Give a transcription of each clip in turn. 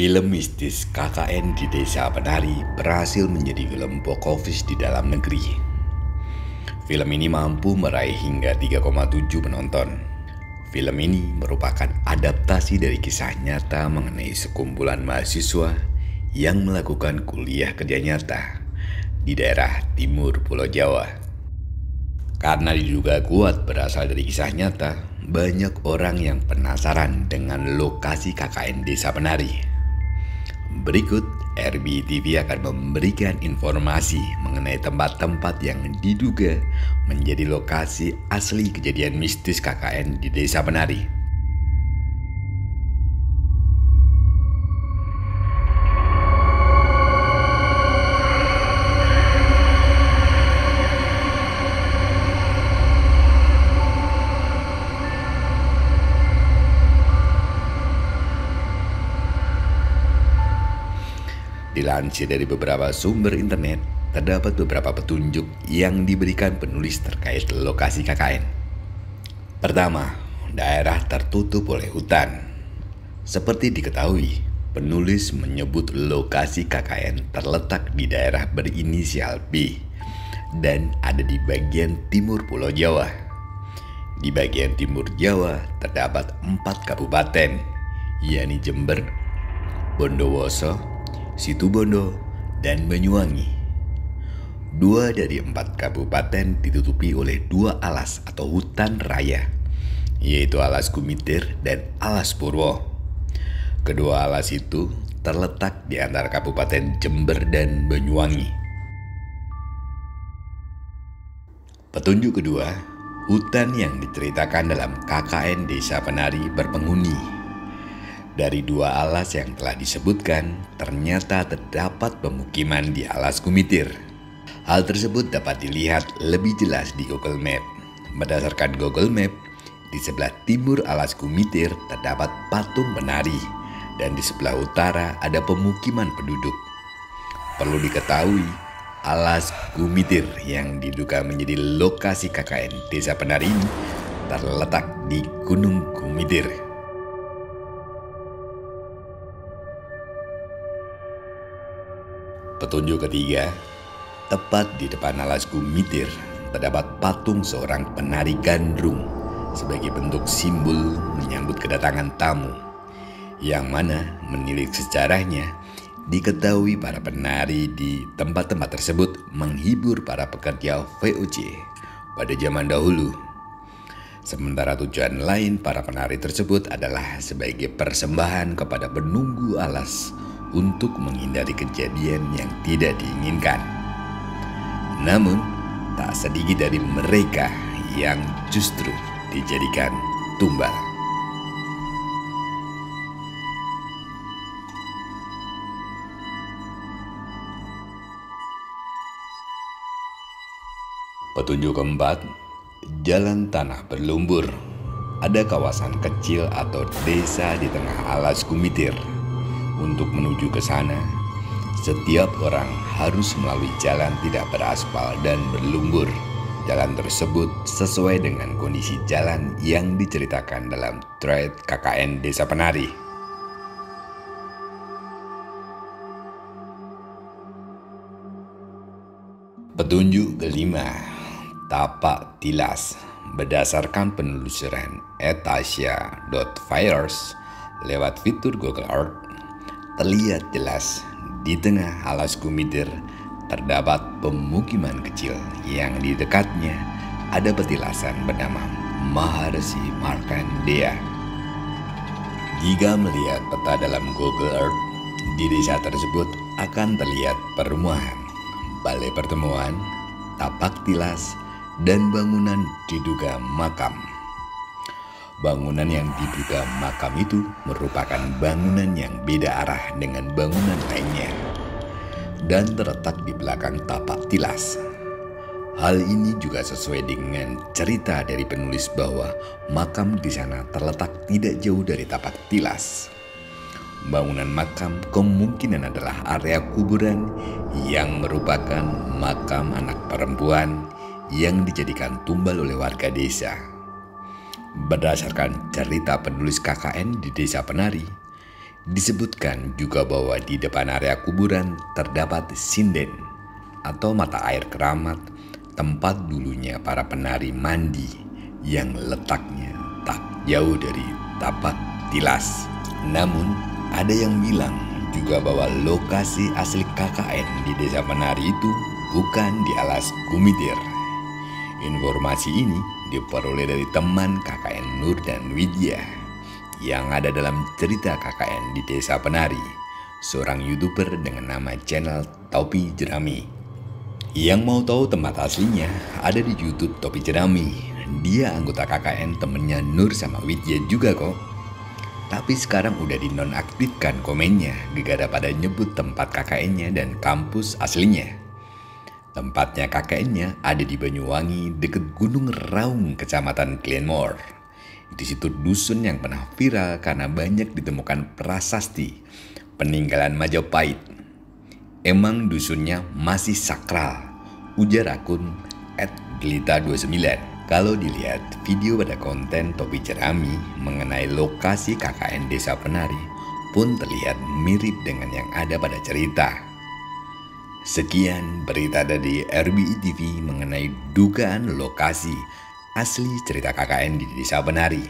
Film mistis KKN di Desa Penari berhasil menjadi film box office di dalam negeri. Film ini mampu meraih hingga 3,7 penonton. Film ini merupakan adaptasi dari kisah nyata mengenai sekumpulan mahasiswa yang melakukan kuliah kerja nyata di daerah timur Pulau Jawa. Karena diduga kuat berasal dari kisah nyata, banyak orang yang penasaran dengan lokasi KKN Desa Penari. Berikut, RBTV akan memberikan informasi mengenai tempat-tempat yang diduga menjadi lokasi asli kejadian mistis KKN di Desa Penari. Dilansir dari beberapa sumber internet, terdapat beberapa petunjuk yang diberikan penulis terkait lokasi KKN. Pertama, daerah tertutup oleh hutan. Seperti diketahui, penulis menyebut lokasi KKN terletak di daerah berinisial B dan ada di bagian timur Pulau Jawa. Di bagian timur Jawa terdapat 4 kabupaten, yakni Jember, Bondowoso, Situbondo, dan Banyuwangi. 2 dari 4 kabupaten ditutupi oleh 2 alas atau hutan raya, yaitu Alas Gumitir dan Alas Purwo. Kedua alas itu terletak di antara Kabupaten Jember dan Banyuwangi. Petunjuk kedua, hutan yang diceritakan dalam KKN Desa Penari berpenghuni. Dari 2 alas yang telah disebutkan, ternyata terdapat pemukiman di Alas Gumitir. Hal tersebut dapat dilihat lebih jelas di Google Map. Berdasarkan Google Map, di sebelah timur Alas Gumitir terdapat patung penari, dan di sebelah utara ada pemukiman penduduk. Perlu diketahui, Alas Gumitir yang diduga menjadi lokasi KKN Desa Penari ini terletak di Gunung Gumitir. Petunjuk ketiga, tepat di depan Alas Gumitir terdapat patung seorang penari gandrung sebagai bentuk simbol menyambut kedatangan tamu, yang mana menilik sejarahnya diketahui para penari di tempat-tempat tersebut menghibur para pekerja VOC pada zaman dahulu. Sementara tujuan lain para penari tersebut adalah sebagai persembahan kepada penunggu alas untuk menghindari kejadian yang tidak diinginkan. Namun, tak sedikit dari mereka yang justru dijadikan tumbal. Petunjuk keempat, jalan tanah berlumpur. Ada kawasan kecil atau desa di tengah Alas Gumitir. Untuk menuju ke sana, setiap orang harus melalui jalan tidak beraspal dan berlumpur. Jalan tersebut sesuai dengan kondisi jalan yang diceritakan dalam thread KKN Desa Penari. Petunjuk kelima, tapak tilas. Berdasarkan penelusuran @asia.virus lewat fitur Google Earth, terlihat jelas di tengah Alas Gumitir terdapat pemukiman kecil yang di dekatnya ada petilasan bernama Maharsi Markandeya. Jika melihat peta dalam Google Earth, di desa tersebut akan terlihat perumahan, balai pertemuan, tapak tilas, dan bangunan diduga makam. Bangunan yang diduga makam itu merupakan bangunan yang beda arah dengan bangunan lainnya dan terletak di belakang tapak tilas. Hal ini juga sesuai dengan cerita dari penulis bahwa makam di sana terletak tidak jauh dari tapak tilas. Bangunan makam kemungkinan adalah area kuburan yang merupakan makam anak perempuan yang dijadikan tumbal oleh warga desa. Berdasarkan cerita penulis KKN di Desa Penari, Disebutkan juga bahwa di depan area kuburan terdapat sinden atau mata air keramat, tempat dulunya para penari mandi yang letaknya tak jauh dari tapak tilas. Namun ada yang bilang juga bahwa lokasi asli KKN di Desa Penari itu bukan di Alas Gumitir. Informasi ini diperoleh dari teman KKN Nur dan Widya yang ada dalam cerita KKN di Desa Penari, seorang YouTuber dengan nama channel Topi Jerami. Yang mau tahu tempat aslinya ada di YouTube Topi Jerami. Dia anggota KKN temennya Nur sama Widya juga kok. Tapi sekarang udah dinonaktifkan komennya gara-gara pada nyebut tempat KKN-nya dan kampus aslinya. Tempatnya KKN-nya ada di Banyuwangi deket Gunung Raung, Kecamatan Glenmore. Itu situ dusun yang pernah viral karena banyak ditemukan prasasti peninggalan Majapahit. Emang dusunnya masih sakral, ujar akun @gelita29. Kalau dilihat video pada konten Topi Jerami mengenai lokasi KKN Desa Penari pun terlihat mirip dengan yang ada pada cerita. Sekian berita dari RBI TV mengenai dugaan lokasi asli cerita KKN di Desa Penari.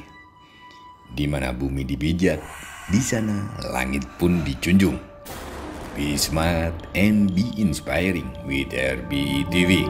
Di mana bumi dipijak, di sana langit pun dijunjung. Be smart and be inspiring with RBI TV.